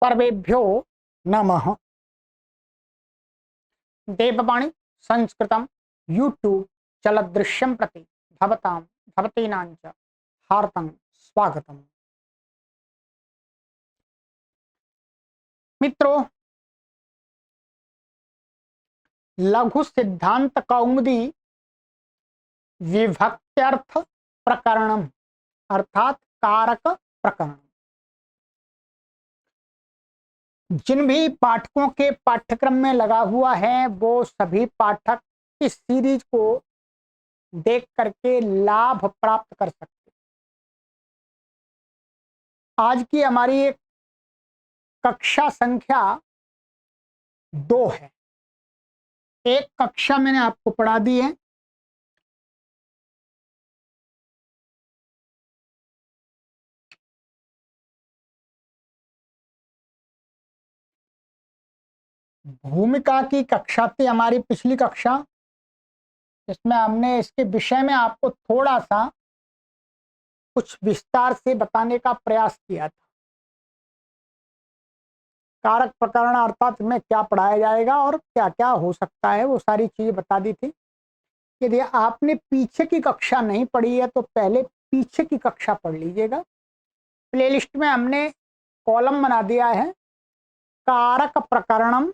सर्वेभ्यो नमः। देववाणी संस्कृतम यूट्यूब चलदृश्यम प्रति भवतां भवतीनां च हार्दं स्वागतम। मित्रों, लघु सिद्धांत कौमुदी विभक्त्यर्थ प्रकरणम अर्थात कारक प्रकरण, जिन भी पाठकों के पाठ्यक्रम में लगा हुआ है वो सभी पाठक इस सीरीज को देख करके लाभ प्राप्त कर सकते। आज की हमारी एक कक्षा संख्या 2 है। एक कक्षा मैंने आपको पढ़ा दी है, भूमिका की कक्षा थी हमारी पिछली कक्षा, जिसमें हमने इसके विषय में आपको थोड़ा सा कुछ विस्तार से बताने का प्रयास किया था। कारक प्रकरण अर्थात में क्या पढ़ाया जाएगा और क्या क्या हो सकता है, वो सारी चीजें बता दी थी। यदि आपने पीछे की कक्षा नहीं पढ़ी है तो पहले पीछे की कक्षा पढ़ लीजिएगा। प्लेलिस्ट में हमने कॉलम बना दिया है, कारक प्रकरणम,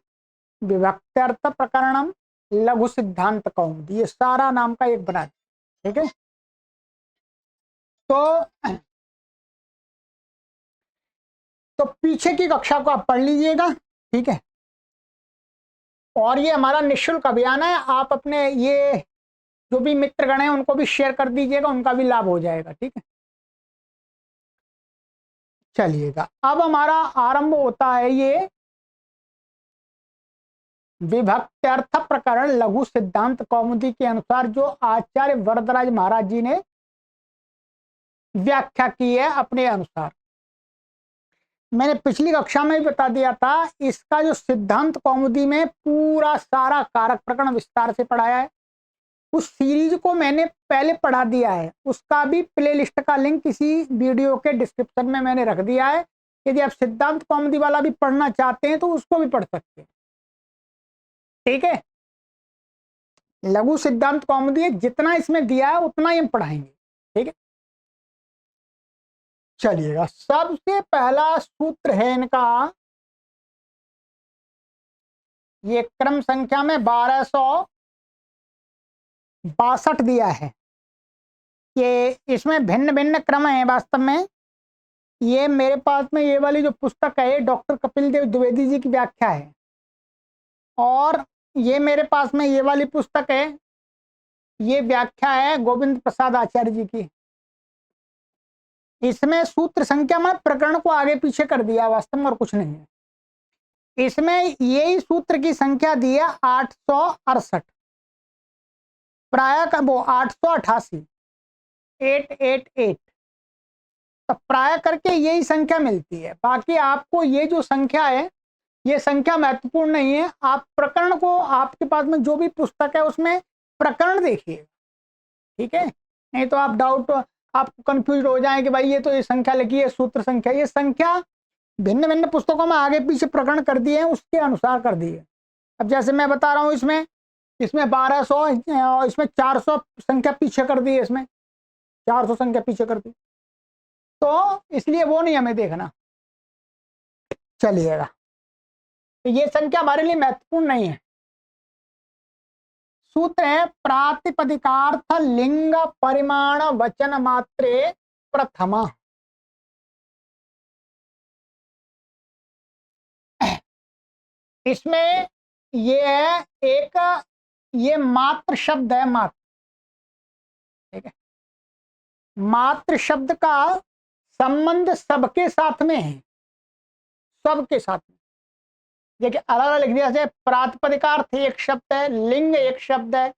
विभक्त्यर्थ प्रकरणम, लघु सिद्धांत कौमुदी, ये सारा नाम का एक बना दिया। ठीक है, तो पीछे की कक्षा को आप पढ़ लीजिएगा। ठीक है, और ये हमारा निःशुल्क अभियान है, आप अपने ये जो भी मित्रगण हैं उनको भी शेयर कर दीजिएगा, उनका भी लाभ हो जाएगा। ठीक है, चलिएगा, अब हमारा आरंभ होता है ये विभक्त्यर्थ प्रकरण लघु सिद्धांत कौमुदी के अनुसार, जो आचार्य वरदराज महाराज जी ने व्याख्या की है अपने अनुसार। मैंने पिछली कक्षा में भी बता दिया था, इसका जो सिद्धांत कौमुदी में पूरा सारा कारक प्रकरण विस्तार से पढ़ाया है। उस सीरीज को मैंने पहले पढ़ा दिया है, उसका भी प्लेलिस्ट का लिंक इसी वीडियो के डिस्क्रिप्शन में मैंने रख दिया है। यदि आप सिद्धांत कौमुदी वाला भी पढ़ना चाहते हैं तो उसको भी पढ़ सकते हैं। ठीक है, लघु सिद्धांत कौमुदी जितना इसमें दिया है उतना ही हम पढ़ाएंगे। ठीक है, चलिएगा, सबसे पहला सूत्र है इनका, ये क्रम संख्या में 1262 दिया है कि इसमें भिन्न भिन्न क्रम है। वास्तव में ये मेरे पास में ये वाली जो पुस्तक है डॉक्टर कपिल देव द्विवेदी जी की व्याख्या है, और ये मेरे पास में ये वाली पुस्तक है, ये व्याख्या है गोविंद प्रसाद आचार्य जी की। इसमें सूत्र संख्या में प्रकरण को आगे पीछे कर दिया वास्तव में, और कुछ नहीं है इसमें। यही सूत्र की संख्या दी है 868, प्राय का वो 888, 888, तो प्राय करके यही संख्या मिलती है। बाकी आपको ये जो संख्या है ये संख्या महत्वपूर्ण नहीं है, आप प्रकरण को, आपके पास में जो भी पुस्तक है उसमें प्रकरण देखिए। ठीक है, नहीं तो आप आपको कंफ्यूज हो जाए कि भाई ये तो ये संख्या लिखी है सूत्र संख्या, ये संख्या भिन्न भिन्न पुस्तकों में आगे पीछे प्रकरण कर दिए हैं, उसके अनुसार कर दिए। अब जैसे मैं बता रहा हूँ, इसमें 1200, इसमें 400 संख्या पीछे कर दी है, इसमें 400 संख्या पीछे कर दी, तो इसलिए वो नहीं हमें देखना। चलिएगा, तो ये संख्या हमारे लिए महत्वपूर्ण नहीं है। सूत्र है प्रातिपदिकार्थ लिंग परिमाण वचन मात्रे प्रथमा। इसमें ये है एक, ये मात्र शब्द है, मात्र। ठीक है, मात्र शब्द का संबंध सबके साथ में है, सबके साथ में। देखिए अलग अलग लिख दिया, जैसे प्रातिपदिकार्थ एक शब्द है, लिंग एक शब्द है,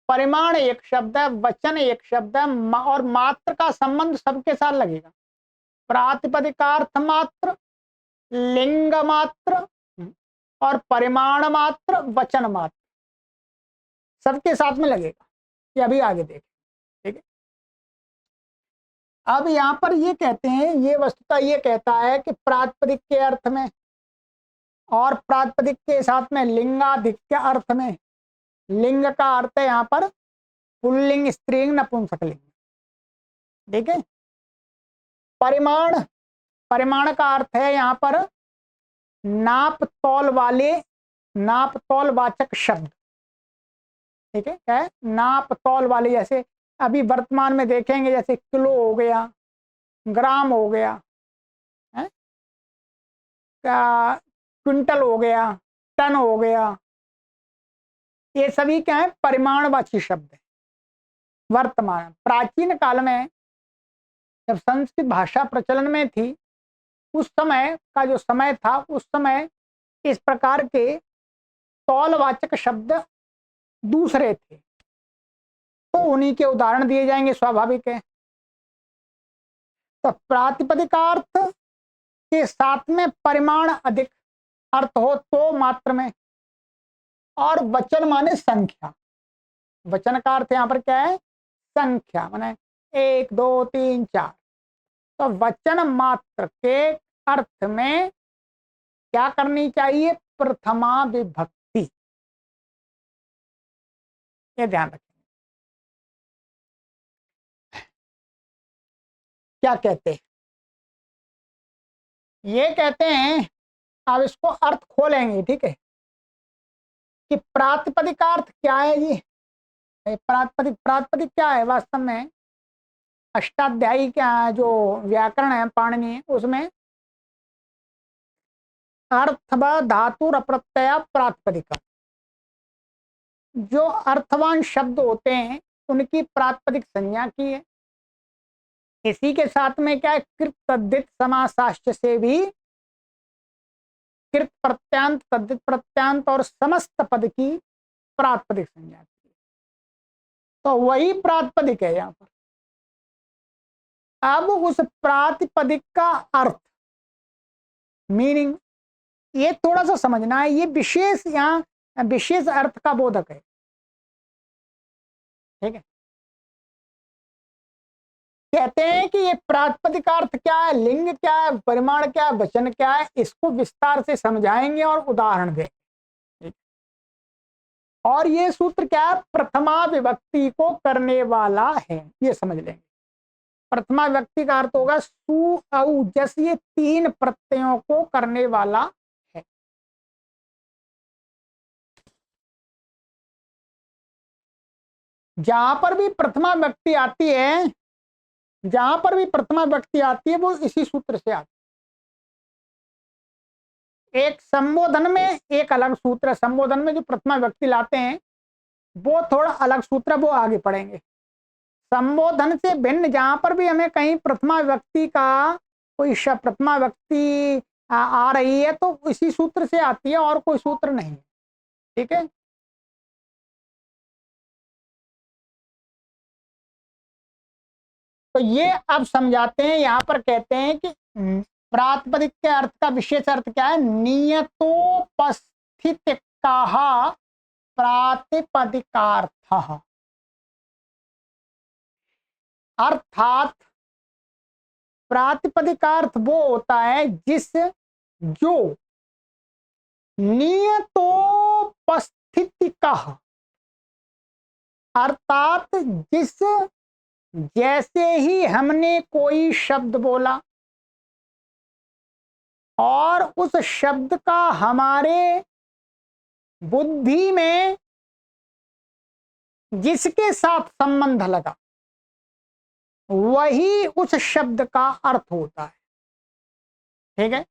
परिमाण एक शब्द है, वचन एक शब्द है, और मात्र का संबंध सबके साथ लगेगा। प्रातिपदिकार्थ मात्र, लिंग मात्र और परिमाण मात्र, वचन मात्र, सबके साथ में लगेगा। ये अभी आगे देखें। ठीक है, अब यहाँ पर ये कहते हैं, ये वस्तुतः ये कहता है कि प्रातिपदिक के अर्थ में और प्रातिपदिक के साथ में लिंगाधिक्य अर्थ में, लिंग का अर्थ है यहाँ पर पुल्लिंग, स्त्रीलिंग, नपुंसकलिंग। ठीक है। परिमाण, परिमाण का अर्थ है यहाँ पर नाप तौल वाले, नाप तौल वाचक शब्द। ठीक है, क्या है? नाप तौल वाले, जैसे अभी वर्तमान में देखेंगे जैसे किलो हो गया, ग्राम हो गया, है? क्विंटल हो गया, टन हो गया, ये सभी क्या है? परिमाणवाची शब्द है। वर्तमान, प्राचीन काल में जब संस्कृत भाषा प्रचलन में थी, उस समय का जो समय था, उस समय इस प्रकार के तौलवाचक शब्द दूसरे थे, तो उन्हीं के उदाहरण दिए जाएंगे, स्वाभाविक है। तो प्रातिपदिकार्थ के साथ में परिमाण अधिक अर्थ हो तो मात्र में, और वचन माने संख्या। वचन का अर्थ यहाँ पर क्या है? संख्या, माने 1 2 3 4। तो वचन मात्र के अर्थ में क्या करनी चाहिए? प्रथमा विभक्ति, ये ध्यान रखें। क्या कहते हैं? ये कहते हैं, अब इसको अर्थ खोलेंगे, ठीक है, कि प्रातिपदिकार्थ क्या है जी? प्रातिपदिक, प्रातिपदिक क्या है वास्तव में? अष्टाध्यायी क्या है जो व्याकरण है पाणिनि, उसमें अर्थ व धातुर प्रत्यय प्रातिपदिका, जो अर्थवान शब्द होते हैं उनकी प्रातिपदिक संज्ञा की है। इसी के साथ में क्या है? कृत तद्धित समासाश्च से भी कृत प्रत्यांत, तद्धित प्रत्यांत और समस्त पद की प्रातिपदिक संज्ञा की है। तो वही प्रातिपदिक है यहाँ पर। अब उस प्रातिपदिक का अर्थ, मीनिंग, ये थोड़ा सा समझना है। ये विशेष, यहाँ विशेष अर्थ का बोधक है। ठीक है, कहते हैं कि ये प्रातिपदिक अर्थ क्या है, लिंग क्या है, परिमाण क्या है, वचन क्या है, इसको विस्तार से समझाएंगे और उदाहरण देंगे। और ये सूत्र क्या है? प्रथमा विभक्ति को करने वाला है, ये समझ लेंगे। प्रथमा विभक्ति का अर्थ होगा सु औ जस, ये 3 प्रत्ययों को करने वाला है। जहां पर भी प्रथमा विभक्ति आती है, जहां पर भी प्रथमा विभक्ति आती है वो इसी सूत्र से आती है। एक संबोधन में एक अलग सूत्र है, संबोधन में जो प्रथमा विभक्ति लाते हैं वो थोड़ा अलग सूत्र, वो आगे पढ़ेंगे। संबोधन से भिन्न जहां पर भी हमें कहीं प्रथमा विभक्ति का कोई शब्द, प्रथमा विभक्ति आ रही है तो इसी सूत्र से आती है, और कोई सूत्र नहीं। ठीक है, तो ये अब समझाते हैं। यहाँ पर कहते हैं कि प्रातिपदिक के अर्थ का विशेष अर्थ क्या है? नियतोपस्थित का प्रातिपदिकार्थ, अर्थात प्रातिपदिकार्थ वो होता है जिस, जो नियतोपस्थिति का, अर्थात जिस, जैसे ही हमने कोई शब्द बोला और उस शब्द का हमारे बुद्धि में जिसके साथ संबंध लगा, वही उस शब्द का अर्थ होता है। ठीक है,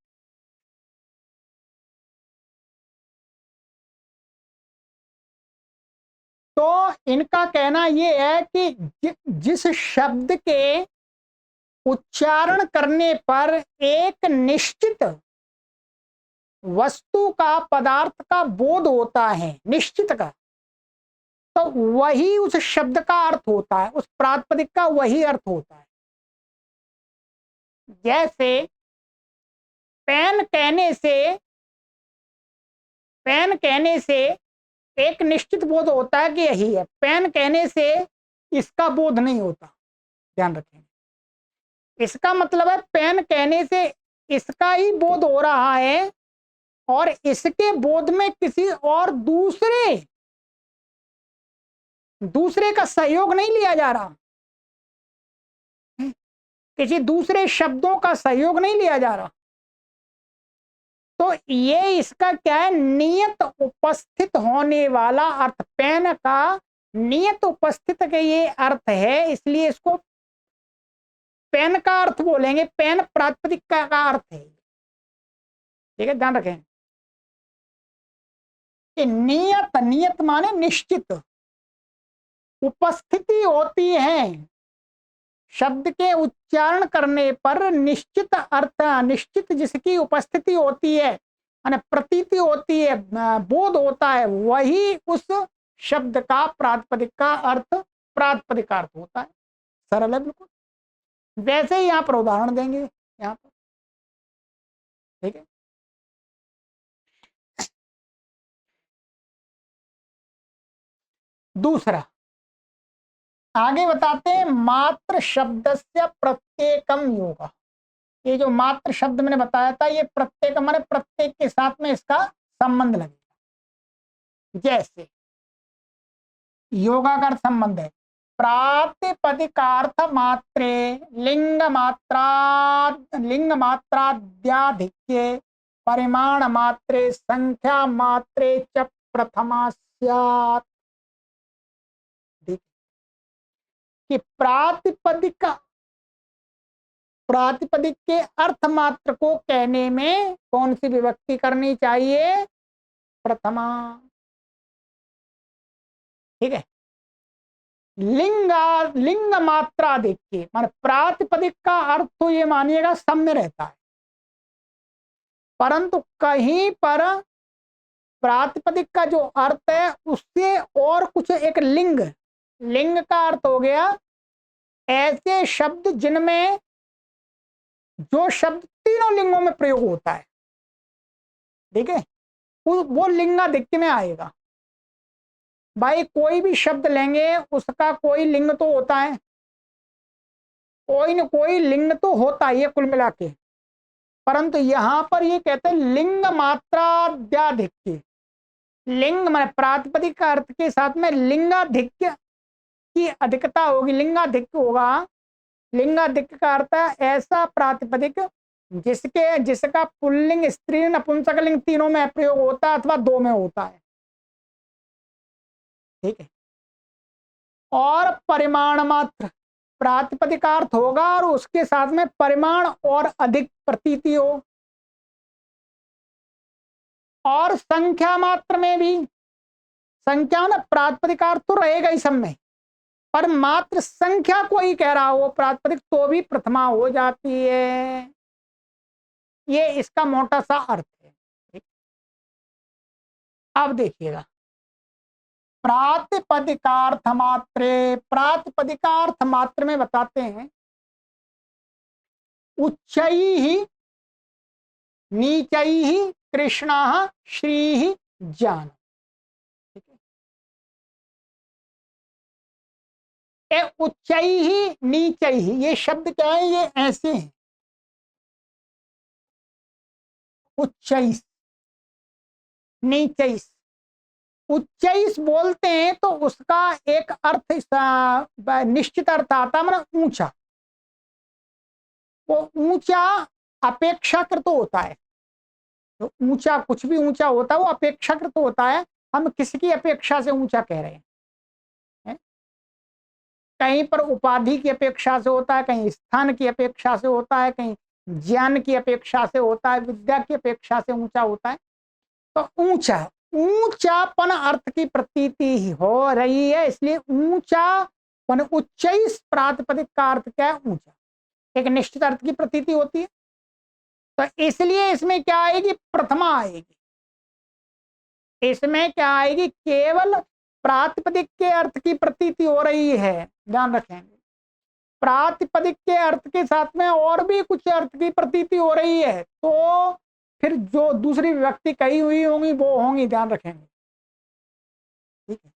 तो इनका कहना यह है कि जिस शब्द के उच्चारण करने पर एक निश्चित वस्तु का, पदार्थ का बोध होता है, निश्चित का, तो वही उस शब्द का अर्थ होता है, उस प्रातिपदिक का वही अर्थ होता है। जैसे पेन कहने से, पेन कहने से एक निश्चित बोध होता है कि यही है, पेन कहने से इसका बोध नहीं होता, ध्यान रखेंगे। इसका मतलब है पेन कहने से इसका ही बोध हो रहा है, और इसके बोध में किसी और दूसरे का सहयोग नहीं लिया जा रहा, किसी दूसरे शब्दों का सहयोग नहीं लिया जा रहा। तो ये इसका क्या है, नियत उपस्थित होने वाला अर्थ, पेन का नियत उपस्थित के ये अर्थ है, इसलिए इसको पेन का अर्थ बोलेंगे। पेन प्रातिपदिक का अर्थ है, ठीक है, ध्यान रखें कि नियत, नियत माने निश्चित उपस्थिति होती है, शब्द के उच्चारण करने पर निश्चित अर्थ, निश्चित जिसकी उपस्थिति होती है, प्रतीति होती है, बोध होता है, वही उस शब्द का प्रातिपदिक का अर्थ, प्रातिपदिक अर्थ होता है। सरल है बिल्कुल। वैसे ही यहां पर उदाहरण देंगे, यहां पर, ठीक है। दूसरा आगे बताते हैं, मात्र शब्दस्य प्रत्येकम योग। ये जो मात्र शब्द मैंने बताया था, ये प्रत्येक माने प्रत्येक के साथ में इसका संबंध लगेगा। जैसे योगा का अर्थ संबंध है, प्रातिपदिकार्थ मात्रे लिंग मात्राद्याधिक्ये परिमाण मात्रे संख्या मात्रे च प्रथमा स्यात्। कि प्रातिपदिक के अर्थ मात्र को कहने में कौन सी विभक्ति करनी चाहिए, प्रथमा, ठीक है। लिंग मात्रा देखिए, मान प्रातिपदिक का अर्थ तो ये मानिएगा सब में रहता है, परंतु कहीं पर प्रातिपदिक का जो अर्थ है उससे और कुछ एक लिंग, लिंग का अर्थ हो गया ऐसे शब्द जिनमें, जो शब्द तीनों लिंगों में प्रयोग होता है, ठीक है, वो लिंगाधिक्य में आएगा। भाई कोई भी शब्द लेंगे उसका कोई लिंग तो होता है, कोई न कोई लिंग तो होता है, ये कुल मिला के, परंतु यहां पर ये कहते हैं लिंग मात्राद्याधिक्य। लिंग माने प्रातिपदिक का अर्थ के साथ में लिंगाधिक्य की अधिकता होगी, लिंगाधिक्य होगा। लिंगाधिक्य का अर्थ है ऐसा प्रातिपदिक जिसका पुल्लिंग, स्त्रीलिंग, नपुंसकलिंग तीनों में प्रयोग होता है अथवा दो में होता है, ठीक है। और परिमाण मात्र प्रातिपदिकार्थ होगा और उसके साथ में परिमाण और अधिक प्रतीति हो। और संख्या मात्र में भी, संख्या ना प्रातिपदिकार्थ तो रहेगा ही सब में, पर मात्र संख्या कोई कह रहा हो प्रातिपदिक तो भी प्रथमा हो जाती है। ये इसका मोटा सा अर्थ है। अब देखिएगा, प्रातिपदिकार्थ मात्रे, प्रातिपदिकार्थ मात्र में बताते हैं उच्चैः नीचैः कृष्णः श्रीः जान। उच्चैः नीचैः ये शब्द क्या है, ये ऐसे हैं, उच्चैः नीचैः। उच्चैः बोलते हैं तो उसका एक अर्थ निश्चित अर्थ आता है, मतलब ऊंचा। वो ऊंचा अपेक्षाकृत होता है, तो ऊंचा कुछ भी ऊंचा होता है वो अपेक्षाकृत होता है। हम किसकी अपेक्षा से ऊंचा कह रहे हैं, कहीं पर उपाधि की अपेक्षा से होता है, कहीं स्थान की अपेक्षा से होता है, कहीं ज्ञान की अपेक्षा से होता है, विद्या की अपेक्षा से ऊंचा होता है। तो ऊंचा, ऊंचापन अर्थ की प्रतीति हो रही है, इसलिए ऊंचापन, उच्चैः प्रातिपदिक का अर्थ क्या है, ऊंचा, एक निश्चित अर्थ की प्रतीति होती है। तो इसलिए इसमें क्या आएगी, प्रथमा आएगी। इसमें क्या आएगी, केवल प्रातिपदिक के अर्थ की प्रतीति हो रही है, ध्यान रखेंगे। प्रातिपदिक के अर्थ के साथ में और भी कुछ अर्थ की प्रतीति हो रही है, तो फिर जो दूसरी विभक्ति कही हुई होंगी वो होंगी, ध्यान रखेंगे, ठीक है।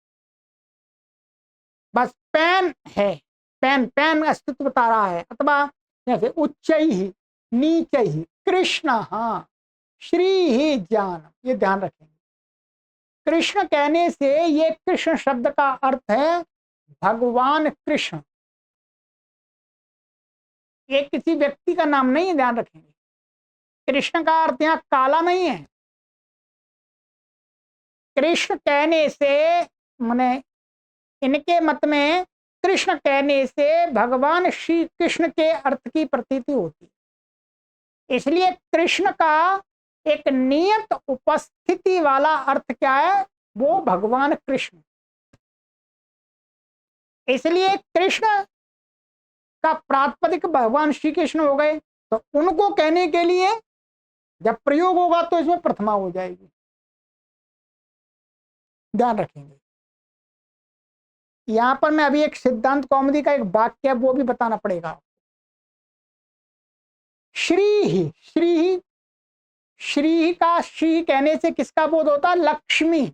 बस पेन है, पेन, पेन अस्तित्व बता रहा है, अथवा जैसे उच्चैः नीचैः कृष्ण श्री ही ज्ञान, ये ध्यान रखेंगे। कृष्ण कहने से ये कृष्ण शब्द का अर्थ है भगवान कृष्ण, ये किसी व्यक्ति का नाम नहीं है, ध्यान रखेंगे। कृष्ण का अर्थ यहाँ काला नहीं है। कृष्ण कहने से माने इनके मत में कृष्ण कहने से भगवान श्री कृष्ण के अर्थ की प्रतीति होती है। इसलिए कृष्ण का एक नियत उपस्थिति वाला अर्थ क्या है, वो भगवान कृष्ण। इसलिए कृष्ण का प्रातिपदिक भगवान श्री कृष्ण हो गए, तो उनको कहने के लिए जब प्रयोग होगा तो इसमें प्रथमा हो जाएगी, ध्यान रखेंगे। यहां पर मैं अभी एक सिद्धांत कौमुदी का एक वाक्य वो भी बताना पड़ेगा। श्री श्री श्री का श्री कहने से किसका बोध होता है, लक्ष्मी।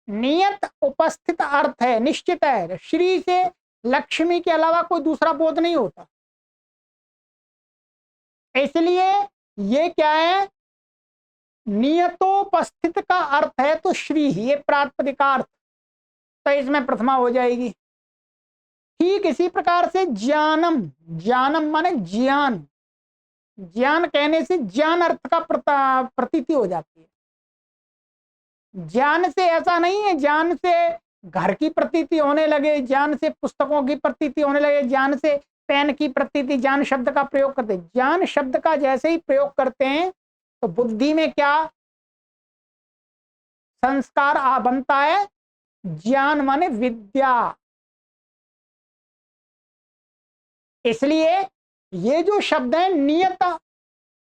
नियत उपस्थित अर्थ है, निश्चित है। श्री से लक्ष्मी के अलावा कोई दूसरा बोध नहीं होता। इसलिए ये क्या है, नियतोपस्थित का अर्थ है, तो श्री ये प्रातिपदिकार्थ, तो इसमें प्रथमा हो जाएगी। ठीक इसी प्रकार से ज्ञानम, ज्ञानम माने ज्ञान, ज्ञान कहने से ज्ञान अर्थ का प्रतीति हो जाती है। ज्ञान से ऐसा नहीं है ज्ञान से घर की प्रतीति होने लगे, ज्ञान से पुस्तकों की प्रतीति होने लगे, ज्ञान से पेन की प्रतीति, ज्ञान शब्द का प्रयोग करते हैं। ज्ञान शब्द का जैसे ही प्रयोग करते हैं तो बुद्धि में क्या संस्कार बनता है, ज्ञान माने विद्या। इसलिए ये जो शब्द है नियत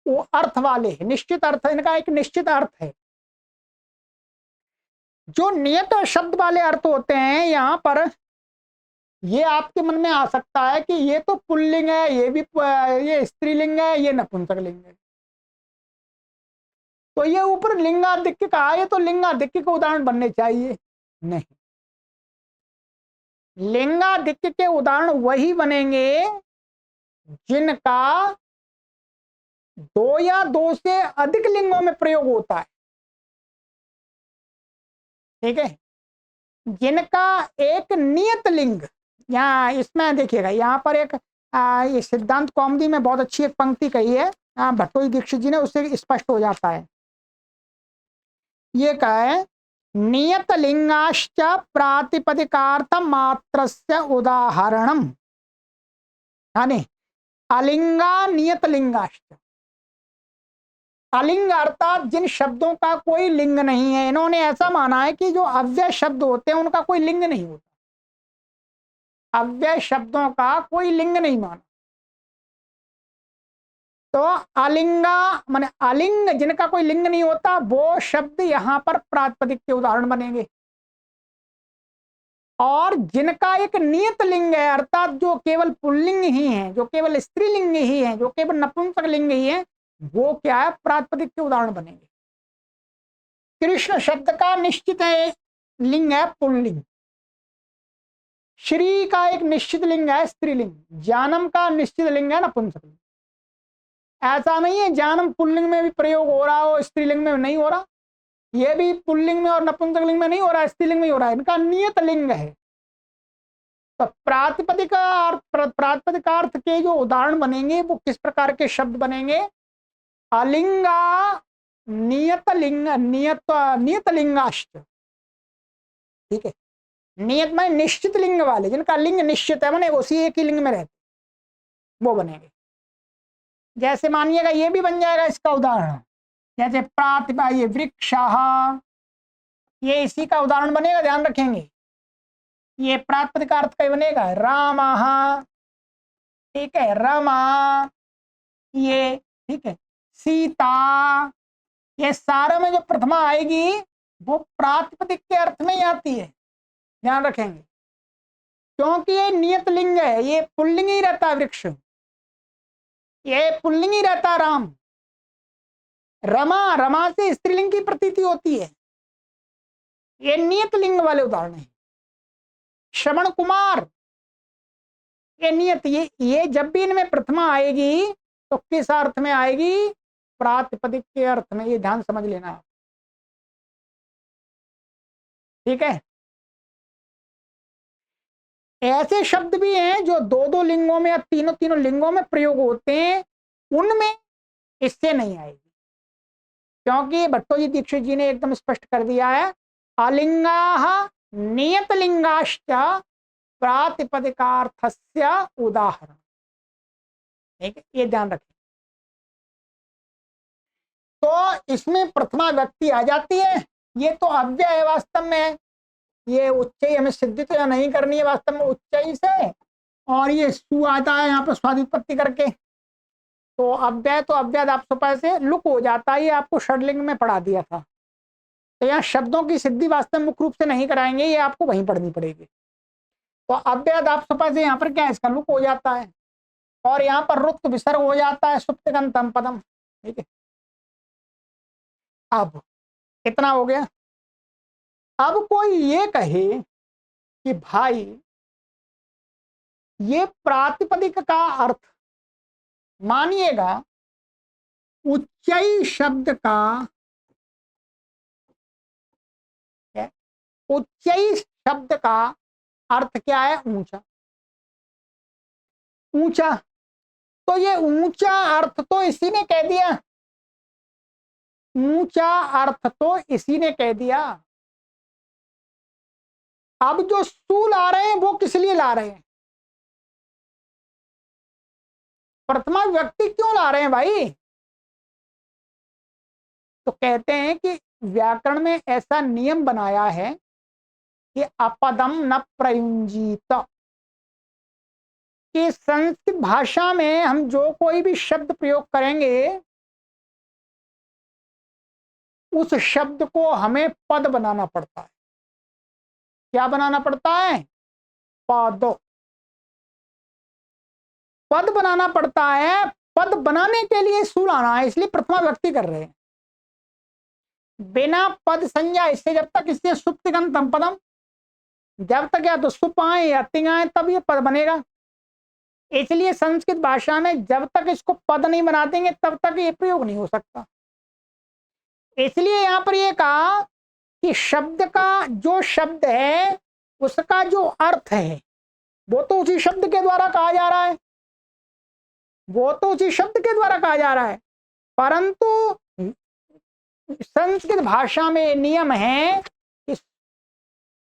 वो अर्थ वाले, निश्चित अर्थ, इनका एक निश्चित अर्थ है। जो नियत शब्द वाले अर्थ होते हैं, यहां पर ये आपके मन में आ सकता है कि ये तो पुल्लिंग है, ये भी ये स्त्रीलिंग है, ये नपुंसक लिंग है, तो ये ऊपर लिंगाधिक्य कहा, ये तो लिंगाधिक्य का उदाहरण बनने चाहिए। नहीं, लिंगाधिक्य के उदाहरण वही बनेंगे जिनका दो या दो से अधिक लिंगों में प्रयोग होता है, ठीक है। जिनका एक नियत लिंग, यहाँ इसमें देखिएगा, यहाँ पर एक ये सिद्धांत कौमुदी में बहुत अच्छी एक पंक्ति कही है, भट्टोई दीक्षित जी ने, उससे स्पष्ट हो जाता है। ये कहा है, नियत लिंगाश्च प्रातिपदिकार्थ मात्रस्य उदाहरणम, यानी अलिंगा नियत लिंगाश्च, अलिंग अर्थात जिन शब्दों का कोई लिंग नहीं है। इन्होंने ऐसा माना है कि जो अव्यय शब्द होते हैं उनका कोई लिंग नहीं होता, अव्यय शब्दों का कोई लिंग नहीं माना। तो अलिंगा माने अलिंग, जिनका कोई लिंग नहीं होता, वो शब्द यहां पर प्रातिपदिक के उदाहरण बनेंगे। और जिनका एक नियत लिंग है, अर्थात जो केवल पुल्लिंग ही है, जो केवल स्त्रीलिंग ही है, जो केवल नपुंसक लिंग ही है, वो क्या है, प्रातिपदिक के उदाहरण बनेंगे। कृष्ण शब्द का निश्चित है लिंग है पुल्लिंग, श्री का एक निश्चित लिंग है स्त्रीलिंग, जानम का निश्चित लिंग है नपुंसक लिंग। ऐसा नहीं है जानम पुल्लिंग में भी प्रयोग हो रहा हो, स्त्रीलिंग में नहीं हो रहा, ये भी पुल्लिंग में और नपुंसक लिंग में नहीं हो रहा, स्त्रीलिंग में हो रहा है, इनका नियत लिंग है। तो प्रातिपदिकार्थ के जो उदाहरण बनेंगे वो किस प्रकार के शब्द बनेंगे, अलिंगा नियत लिंग, नियत लिंगाश्च, ठीक है। नियत में निश्चित लिंग वाले, जिनका लिंग निश्चित है, माने उसी एक ही लिंग में रहते, वो बनेंगे। जैसे मानिएगा ये भी बन जाएगा इसका उदाहरण, जैसे प्रातिपा, ये वृक्षाः, ये इसी का उदाहरण बनेगा, ध्यान रखेंगे। ये प्रातिपदिक अर्थ का बनेगा, रामः, ठीक है, रमा, ये ठीक है, सीता, ये सारे में जो प्रथमा आएगी वो प्रातिपदिक के अर्थ में ही आती है, ध्यान रखेंगे। क्योंकि ये नियत लिंग है, ये पुल्लिंग ही रहता है वृक्ष, ये पुल्लिंग ही रहता है राम। रमा, रमा से स्त्रीलिंग की प्रतीति होती है, ये नियत लिंग वाले उदाहरण है। श्रवण कुमार, ये नियत, ये जब भी इनमें प्रथमा आएगी तो किस अर्थ में आएगी, प्रातिपदिक के अर्थ में, ये ध्यान समझ लेना आप, ठीक है। ऐसे शब्द भी हैं जो दो दो लिंगों में या तीनों तीनों लिंगों में प्रयोग होते हैं, उनमें इससे नहीं आएगी, क्योंकि भट्टो जी दीक्षित जी ने एकदम स्पष्ट कर दिया है, अलिंगा नियत लिंगाश्च प्रातिपदिकार्थस्य उदाहरण, ठीक है, ये ध्यान रखें। तो इसमें प्रथमा व्यक्ति आ जाती है, ये तो अव्यय है वास्तव में, ये उच्चई हमें सिद्धि तो नहीं करनी है वास्तव में उच्चई से, और ये सु आता है यहाँ पर स्वादित्पत्ति करके, तो अव्यय तो अव्यय से लुक हो जाता है, ये आपको षडलिंग में पढ़ा दिया था। तो यहाँ शब्दों की सिद्धि वास्तव मुख्य रूप से नहीं कराएंगे, ये आपको वहीं पढ़नी पड़ेगी। तो अव्यय से यहाँ पर क्या है, इसका लुक हो जाता है, और यहाँ पर रुक्त विसर्ग हो जाता है सुप्तिगंतम पदम, ठीक है। अब इतना हो गया। अब कोई ये कहे कि भाई ये प्रातिपदिक का अर्थ, मानिएगा उच्चई शब्द का, उच्चई शब्द का अर्थ क्या है, ऊंचा। ऊंचा, तो ये ऊंचा अर्थ तो इसी ने कह दिया, ऊंचा अर्थ तो इसी ने कह दिया। अब जो सु ला रहे हैं वो किस लिए ला रहे हैं, प्रथमा व्यक्ति क्यों ला रहे हैं भाई? तो कहते हैं कि व्याकरण में ऐसा नियम बनाया है कि अपदम न प्रयुंजीत, कि संस्कृत भाषा में हम जो कोई भी शब्द प्रयोग करेंगे उस शब्द को हमें पद बनाना पड़ता है। क्या बनाना पड़ता है? पद, पद बनाना पड़ता है। पद बनाने के लिए सु लाना है, इसलिए प्रथमा व्यक्ति कर रहे हैं। बिना पद संज्ञा इससे, जब तक इससे सुप्तिगंतम पदम, जब तक या तो सुप आए या तिंग आए तब ये पद बनेगा। इसलिए संस्कृत भाषा में जब तक इसको पद नहीं बना देंगे तब तक ये प्रयोग नहीं हो सकता। इसलिए यहां पर ये कहा कि शब्द का, जो शब्द है उसका जो अर्थ है वो तो उसी शब्द के द्वारा कहा जा रहा है, वो तो उसी शब्द के द्वारा कहा जा रहा है, परंतु संस्कृत भाषा में नियम है कि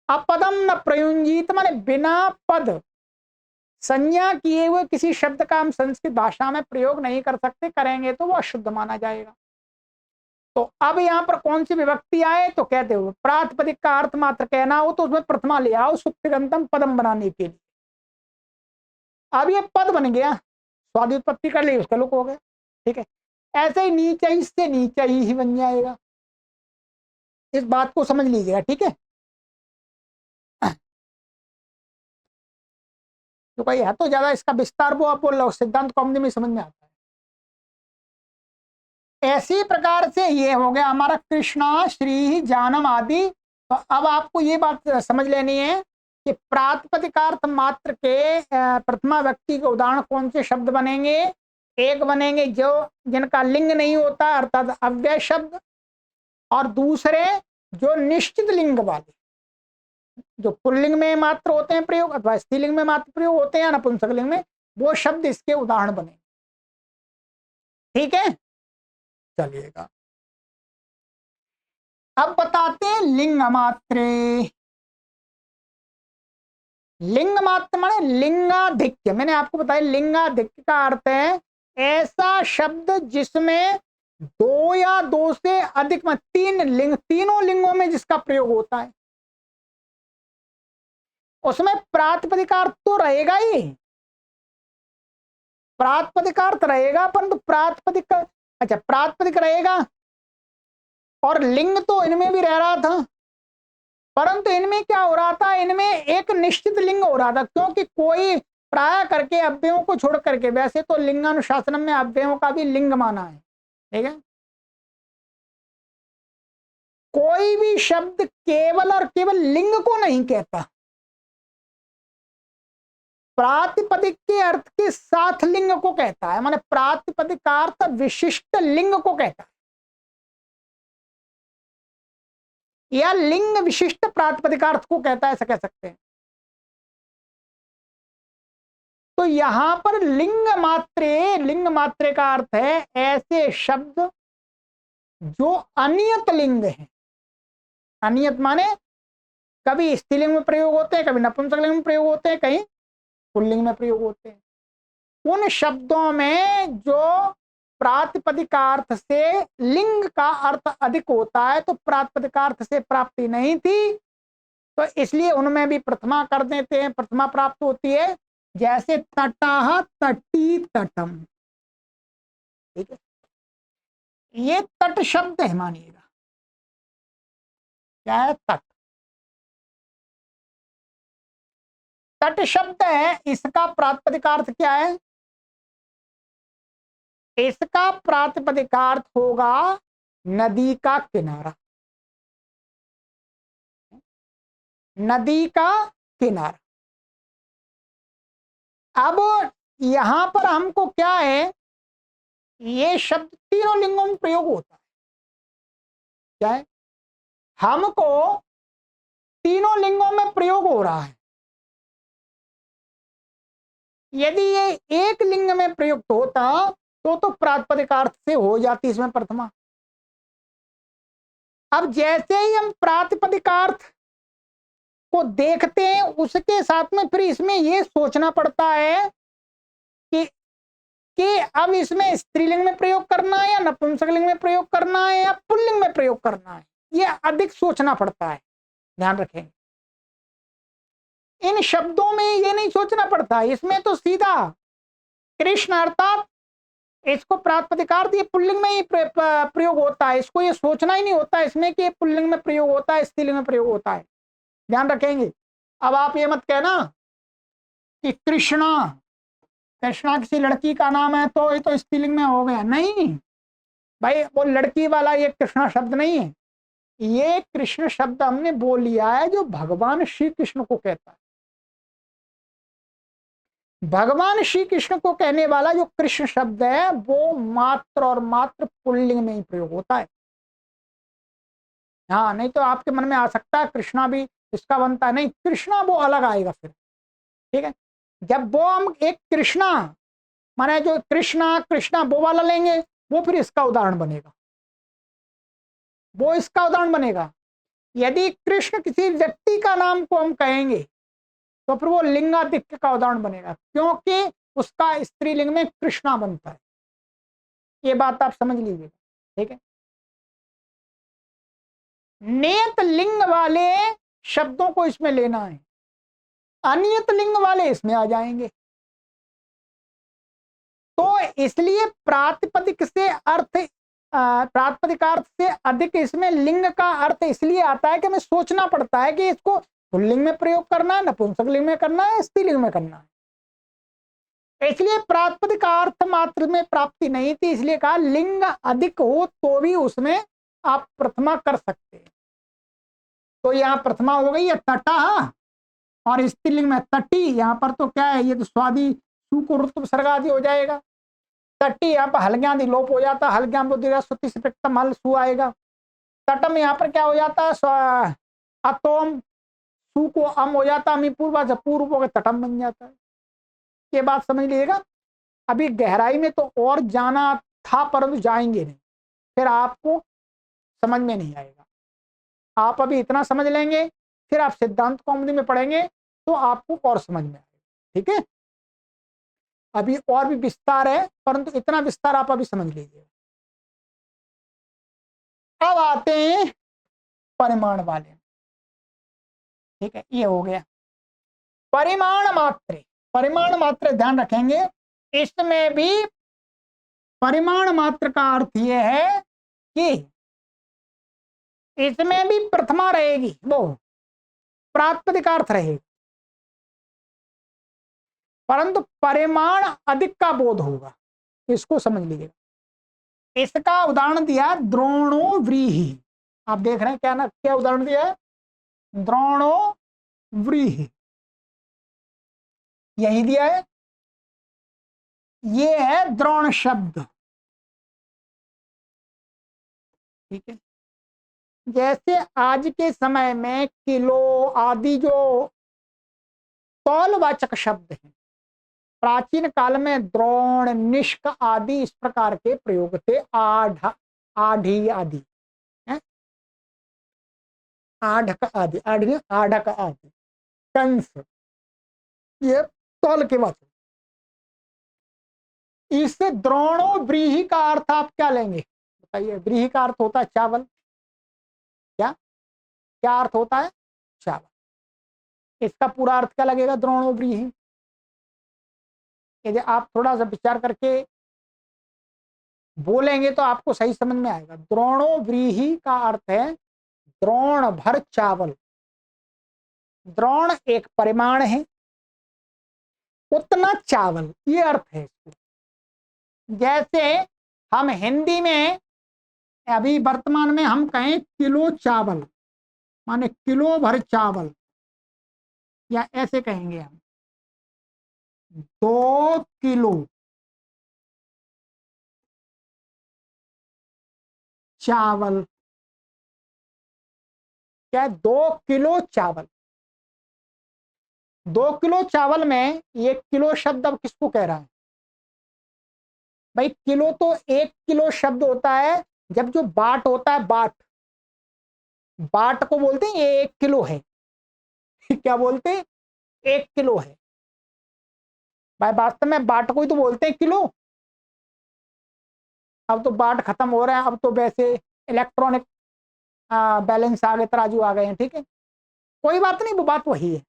अपदम न प्रयुंजीत, माने बिना पद संज्ञा किए हुए किसी शब्द का हम संस्कृत भाषा में प्रयोग नहीं कर सकते, करेंगे तो वो अशुद्ध माना जाएगा। तो अब यहाँ पर कौन सी विभक्ति आए, तो कहते हो प्रातिपदिक का अर्थ मात्र कहना हो तो उसमें प्रथमा ले आओ सुप्तिगंतम पदम बनाने के लिए। अब ये पद बन गया, स्वादि उत्पत्ति कर ली, उसका लुक हो गया, ठीक है। ऐसे ही नीचा से नीचा ही बन जाएगा, इस बात को समझ लीजिएगा, ठीक है। तो भाई है तो ज्यादा इसका विस्तार वो आप बोल रहे हो, सिद्धांत कौमुदी में समझ में आता है। ऐसी प्रकार से ये हो गया हमारा कृष्णा श्री जानम आदि। तो अब आपको ये बात समझ लेनी है कि प्रातिपदिकार्थ मात्र के प्रथमा व्यक्ति के उदाहरण कौन से शब्द बनेंगे। एक बनेंगे जो जिनका लिंग नहीं होता अर्थात अव्यय शब्द, और दूसरे जो निश्चित लिंग वाले, जो पुल्लिंग में मात्र होते हैं प्रयोग अथवा स्त्रीलिंग में मात्र प्रयोग होते हैं, नपुंसक लिंग में, वो शब्द इसके उदाहरण बने, ठीक है। चलिएगा अब बताते हैं लिंग मात्रे। लिंग मात्र माने लिंगाधिक्य, मैंने आपको बताया लिंगाधिक्य का अर्थ है ऐसा शब्द जिसमें दो या दो से अधिक में तीन लिंग, तीनों लिंगों में जिसका प्रयोग होता है, उसमें प्रातिपदिकार्थ तो रहेगा ही, प्रातिपदिकार्थ रहेगा, परंतु प्रातिपदिक, अच्छा प्रातिपदिक रहेगा और लिंग तो इनमें भी रह रहा था, परंतु इनमें क्या हो रहा था, इनमें एक निश्चित लिंग हो रहा था, क्योंकि कोई प्राय करके अव्ययों को छोड़ करके, वैसे तो लिंगानुशासनम में अव्ययों का भी लिंग माना है, ठीक है। कोई भी शब्द केवल और केवल लिंग को नहीं कहता, प्रातिपदिक के अर्थ के साथ लिंग को कहता है, माने प्रातिपदिकार्थ विशिष्ट लिंग को कहता है, या लिंग विशिष्ट प्रातिपदिकार्थ को कहता है, ऐसा कह सकते हैं। तो यहां पर लिंग मात्रे का अर्थ है ऐसे शब्द जो अनियत लिंग है। अनियत माने कभी स्त्रीलिंग में प्रयोग होते हैं, कभी नपुंसकलिंग में प्रयोग होते हैं, कहीं पुल्लिंग में प्रयोग होते हैं। उन शब्दों में जो प्रातिपदिकार्थ से लिंग का अर्थ अधिक होता है, तो प्रातिपदिकार्थ से प्राप्ति नहीं थी, तो इसलिए उनमें भी प्रथमा कर देते हैं, प्रथमा प्राप्त होती है। जैसे तटाह, तटी, तटम, ठीक है, ये तट शब्द है, मानिएगा क्या है, तट। तट शब्द है, इसका प्रातिपदिकार्थ क्या है, इसका प्रातिपदिकार्थ होगा नदी का किनारा, नदी का किनारा। अब यहां पर हमको क्या है, ये शब्द तीनों लिंगों में प्रयोग होता है। क्या है, हमको तीनों लिंगों में प्रयोग हो रहा है। यदि ये एक लिंग में प्रयुक्त होता तो प्रातिपदिकार्थ से हो जाती इसमें प्रथमा। अब जैसे ही हम प्रातिपदिकार्थ को देखते हैं, उसके साथ में फिर इसमें ये सोचना पड़ता है कि अब इसमें स्त्रीलिंग में प्रयोग करना है या नपुंसकलिंग में प्रयोग करना है या पुल्लिंग में प्रयोग करना है, ये अधिक सोचना पड़ता है। ध्यान रखें, इन शब्दों में ये नहीं सोचना पड़ता, इसमें तो सीधा कृष्ण अर्थात इसको प्रातिपदिकार्थ ये पुल्लिंग में ही प्रयोग होता है, इसको ये सोचना ही नहीं होता इसमें कि पुल्लिंग में प्रयोग होता है, स्त्रीलिंग में प्रयोग होता है। ध्यान रखेंगे। अब आप ये मत कहना कि कृष्णा किसी लड़की का नाम है तो ये तो स्त्रीलिंग में हो गया, नहीं भाई, वो लड़की वाला ये कृष्णा शब्द नहीं है, ये कृष्ण शब्द हमने बोल लिया है जो भगवान श्री कृष्ण को कहता है। भगवान श्री कृष्ण को कहने वाला जो कृष्ण शब्द है वो मात्र और मात्र पुल्लिंग में ही प्रयोग होता है। हाँ, नहीं तो आपके मन में आ सकता है कृष्णा भी इसका बनता है, नहीं, कृष्णा वो अलग आएगा फिर, ठीक है। जब वो हम एक कृष्णा माने जो कृष्णा कृष्णा वो वाला लेंगे, वो फिर इसका उदाहरण बनेगा, वो इसका उदाहरण बनेगा। यदि कृष्ण किसी व्यक्ति का नाम को हम कहेंगे तो फिर वो लिंगाधिक्य का उदाहरण बनेगा, क्योंकि उसका स्त्रीलिंग में कृष्णा बनता है। ये बात आप समझ लीजिएगा, ठीक है। नियत लिंग वाले शब्दों को इसमें लेना है, अनियत लिंग वाले इसमें आ जाएंगे। तो इसलिए प्रातिपदिक से अर्थ प्रातिपदिकार्थ से अधिक इसमें लिंग का अर्थ इसलिए आता है कि हमें सोचना पड़ता है कि इसको पुल्लिंग में प्रयोग करना है, नपुंसकलिंग में करना है, स्त्रीलिंग में करना है। इसलिए प्रातिपदिकार्थ मात्र में प्राप्ति नहीं थी, इसलिए कहा लिंग अधिक हो तो भी उसमें आप प्रथमा कर सकते हैं। तो यहाँ प्रथमा हो गई है तटा, और स्त्रीलिंग में तटी। यहाँ पर तो क्या है, ये तो स्वादि सु को ऋतु सर्ग आदि हो जाएगा। तटी यहाँ पर हलग्यादि लोप हो जाता है, हलग्याम बुद्धिगा सुति से प्रक्तम हल सु आएगा। तटम यहाँ पर क्या हो जाता है, अतोम सु को अम हो जाता, अमी पूर्वा से पूर्व हो तटम बन जाता है। ये बात समझ लीजिएगा। अभी गहराई में तो और जाना था परंतु जाएंगे नहीं, फिर आपको समझ में नहीं आएगा। आप अभी इतना समझ लेंगे, फिर आप सिद्धांत कौमुदी में पढ़ेंगे तो आपको और समझ में आएगा, ठीक है। अभी और भी विस्तार है, परंतु इतना विस्तार आप अभी समझ लीजिए। अब आते हैं परिमाण वाले, ठीक है, ये हो गया परिमाण मात्रे। परिमाण मात्रे ध्यान रखेंगे, इसमें भी परिमाण मात्र का अर्थ यह है कि इसमें भी प्रथमा रहेगी, वो प्रातिपदिकार्थ रहेगी, परंतु परिमाण अधिक का बोध होगा, इसको समझ लीजिएगा। इसका उदाहरण दिया द्रोणो व्रीहि। आप देख रहे हैं क्या ना, क्या उदाहरण दिया है, द्रोणो व्रीहि। यही दिया है, ये है द्रोण शब्द। ठीक है, जैसे आज के समय में किलो आदि जो तौलवाचक शब्द हैं, प्राचीन काल में द्रोण, निष्क आदि इस प्रकार के प्रयोग थे। आढ़ी आदि है, आढ़क आदि, आढ़क आदि, कंस, ये तौल के वाचक। इस द्रोणो व्रीहि का अर्थ आप क्या लेंगे बताइए? व्रीहि का अर्थ होता है चावल। क्या क्या अर्थ होता है? चावल। इसका पूरा अर्थ क्या लगेगा द्रोणो व्रीहि? यदि आप थोड़ा सा विचार करके बोलेंगे तो आपको सही समझ में आएगा। द्रोणो व्रीहि का अर्थ है द्रोण भर चावल। द्रोण एक परिमाण है, उतना चावल, ये अर्थ है इसको। जैसे हम हिंदी में अभी वर्तमान में हम कहें किलो चावल, माने किलो भर चावल, या ऐसे कहेंगे हम 2 किलो चावल। क्या 2 किलो चावल? 2 किलो चावल में ये किलो शब्द अब किसको कह रहा है भाई? किलो तो 1 किलो शब्द होता है जब जो बाट होता है, बाट, बाट को बोलते हैं ये 1 किलो है। क्या बोलते हैं? 1 किलो है भाई। वास्तव में बाट को ही तो बोलते हैं किलो। अब तो बाट खत्म हो रहा है, अब तो वैसे इलेक्ट्रॉनिक बैलेंस आ गए, तराजू आ गए हैं। ठीक है, कोई बात नहीं, वो बात वही है।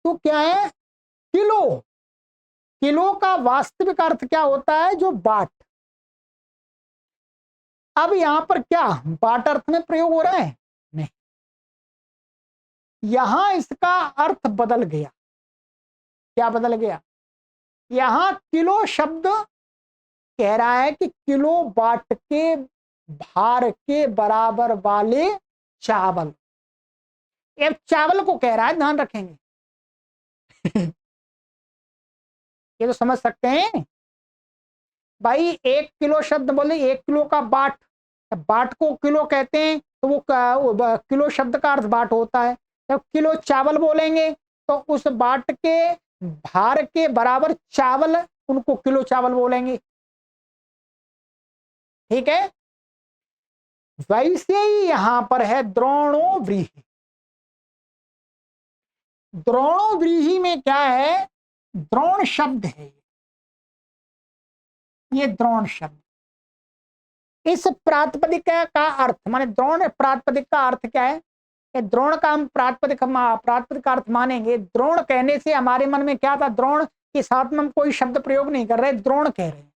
तो क्या है किलो? किलो का वास्तविक अर्थ क्या होता है? जो बाट। अब यहां पर क्या बाट अर्थ में प्रयोग हो रहा है? नहीं, यहां इसका अर्थ बदल गया। क्या बदल गया? यहां किलो शब्द कह रहा है कि किलो बाट के भार के बराबर वाले चावल। ये चावल को कह रहा है, ध्यान रखेंगे। ये तो समझ सकते हैं भाई। 1 किलो शब्द बोले, 1 किलो का बाट, बाट को किलो कहते हैं तो वो किलो शब्द का अर्थ बाट होता है। जब किलो चावल बोलेंगे तो उस बाट के भार के बराबर चावल, उनको किलो चावल बोलेंगे। ठीक है, वैसे ही यहां पर है द्रोणो व्रीहि। द्रोणो व्रीहि में क्या है? द्रोण शब्द है ये द्रोण शब्द। इस प्रातिपदिक का अर्थ माने द्रोण प्रातिपदिक का अर्थ क्या है? द्रोण का हम प्रातिपदिक अर्थ मानेंगे। द्रोण कहने से हमारे मन में क्या था? द्रोण के साथ में हम कोई शब्द प्रयोग नहीं कर रहे, द्रोण कह रहे हैं।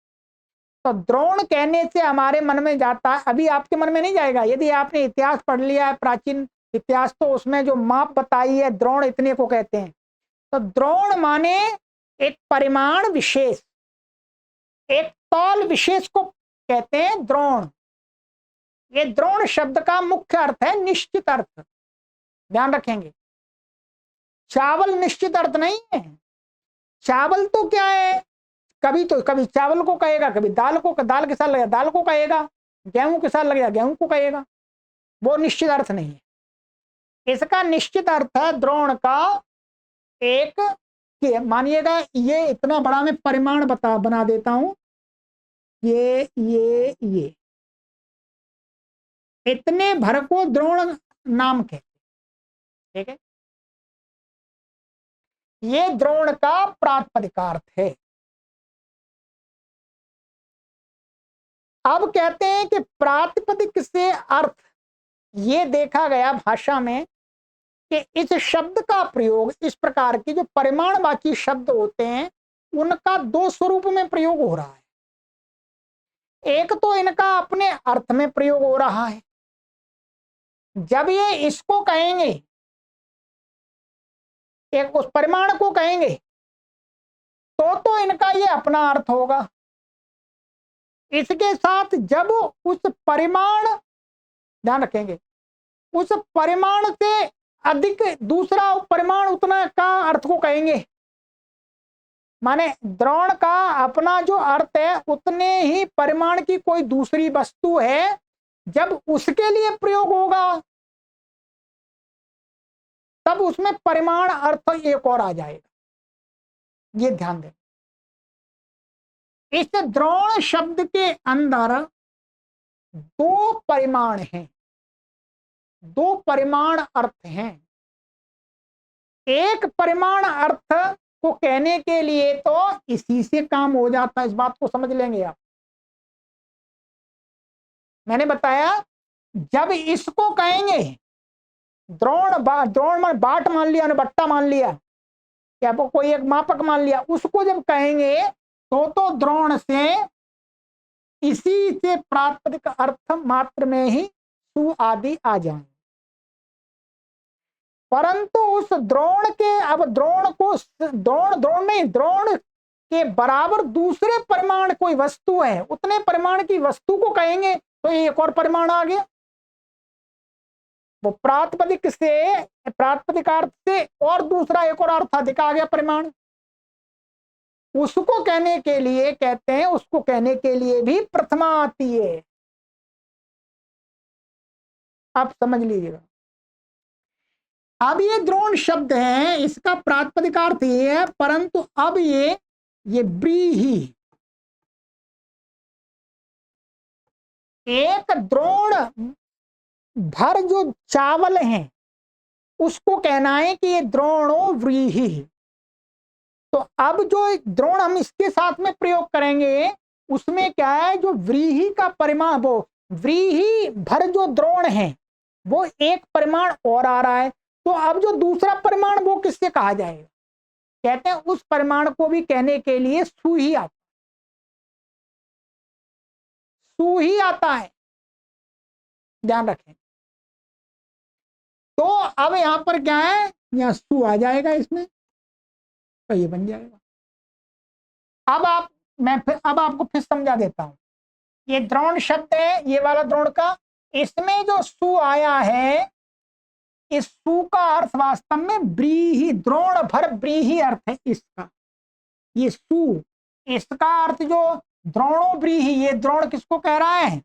तो द्रोण कहने से हमारे मन में जाता है, अभी आपके मन में नहीं जाएगा। यदि आपने इतिहास पढ़ लिया है, प्राचीन इतिहास, तो उसमें जो माप बताई है द्रोण इतने को कहते हैं। तो द्रोण माने एक परिमाण विशेष, एक तौल विशेष को कहते हैं द्रोण। ये द्रोण शब्द का मुख्य अर्थ है निश्चित अर्थ। ध्यान रखेंगे, चावल निश्चित अर्थ नहीं है। चावल तो क्या है? कभी तो कभी चावल को कहेगा, कभी दाल को, दाल के साथ लगेगा दाल को कहेगा, गेहूं के साथ लगेगा गेहूं को कहेगा। वो निश्चित अर्थ नहीं है। इसका निश्चित अर्थ है द्रोण का एक, मानिएगा ये इतना बड़ा मैं परिमाण बना देता हूं, ये इतने भर को द्रोण नाम कहते। ठीक है, ये द्रोण का प्रातिपदिकार्थ है। अब कहते हैं कि प्रातिपदिक से अर्थ ये देखा गया भाषा में कि इस शब्द का प्रयोग, इस प्रकार के जो परिमाणवाची शब्द होते हैं उनका 2 स्वरूप में प्रयोग हो रहा है। एक तो इनका अपने अर्थ में प्रयोग हो रहा है, जब ये इसको कहेंगे, एक उस परिमाण को कहेंगे, तो इनका ये अपना अर्थ होगा। इसके साथ जब उस परिमाण, ध्यान रखेंगे, उस परिमाण से अधिक दूसरा परिमाण उतना का अर्थ को कहेंगे, माने द्रोण का अपना जो अर्थ है उतने ही परिमाण की कोई दूसरी वस्तु है, जब उसके लिए प्रयोग होगा तब उसमें परिमाण अर्थ एक और आ जाएगा, ये ध्यान दें। इस द्रोण शब्द के अंदर दो परिमाण हैं, दो परिमाण अर्थ हैं। एक परिमाण अर्थ को कहने के लिए तो इसी से काम हो जाता है, इस बात को समझ लेंगे आप। मैंने बताया जब इसको कहेंगे द्रोण बाट मान लिया, बट्टा मान लिया, क्या कोई एक मापक मान लिया, उसको जब कहेंगे तो द्रोण से इसी से प्रातिपदिक अर्थ मात्र में ही सु आदि आ जाएंगे। परंतु उस द्रोण के, अब द्रोण को द्रोण के बराबर दूसरे परिमाण कोई वस्तु है, उतने परिमाण की वस्तु को कहेंगे तो एक और परिमाण आ गया। वो प्रातिपदिक से, प्रातिपदिक अर्थ से और दूसरा एक और अर्थ अधिक आ गया परिमाण। उसको कहने के लिए कहते हैं, उसको कहने के लिए भी प्रथमा आती है। आप समझ लीजिएगा। अब ये द्रोण शब्द है, इसका प्रातिपदिक अर्थ ये है, परंतु अब ये ब्रीही, एक द्रोण भर जो चावल हैं उसको कहना है कि ये द्रोणो व्रीहि। तो अब जो द्रोण हम इसके साथ में प्रयोग करेंगे उसमें क्या है, जो व्रीहि का परिमाण, वो व्रीहि भर जो द्रोण है वो एक परिमाण और आ रहा है। तो अब जो दूसरा परिमाण वो किससे कहा जाएगा, कहते हैं उस परिमाण को भी कहने के लिए सु ही आता, सु ही आता है, ध्यान रखें। तो अब यहां पर क्या है, यहां सु आ जाएगा इसमें, तो ये बन जाएगा। अब आपको फिर समझा देता हूं। ये द्रोण शब्द है, ये वाला द्रोण का, इसमें जो सु आया है, इस सु का अर्थ वास्तव में ब्रीहि, द्रोण भर ब्रीहि अर्थ है इसका। ये सु, इसका अर्थ जो द्रोणो ब्रीहि, ये द्रोण किसको कह रहा है,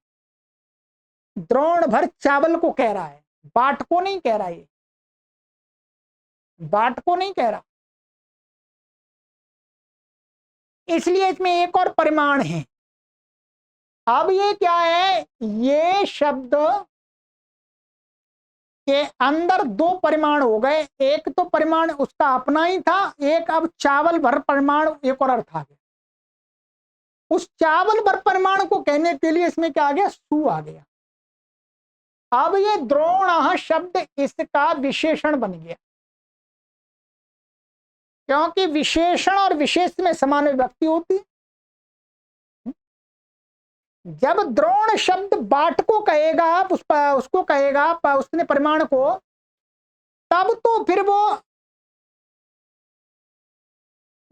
द्रोण भर चावल को कह रहा है, बाट को नहीं कह रहा, ये बाट को नहीं कह रहा। इसलिए इसमें एक और परिमाण है। अब ये क्या है, ये शब्द के अंदर दो परिमाण हो गए, एक तो परिमाण उसका अपना ही था, एक अब चावल भर परिमाण एक और अर्थ आ गया। उस चावल भर परिमाण को कहने के लिए इसमें क्या आ गया, सु आ गया। अब ये द्रोण शब्द इसका विशेषण बन गया, क्योंकि विशेषण और विशेष में समान विभक्ति होती। जब द्रोण शब्द बाट को कहेगा, उसको कहेगा उसने परिमाण को, तब तो फिर वो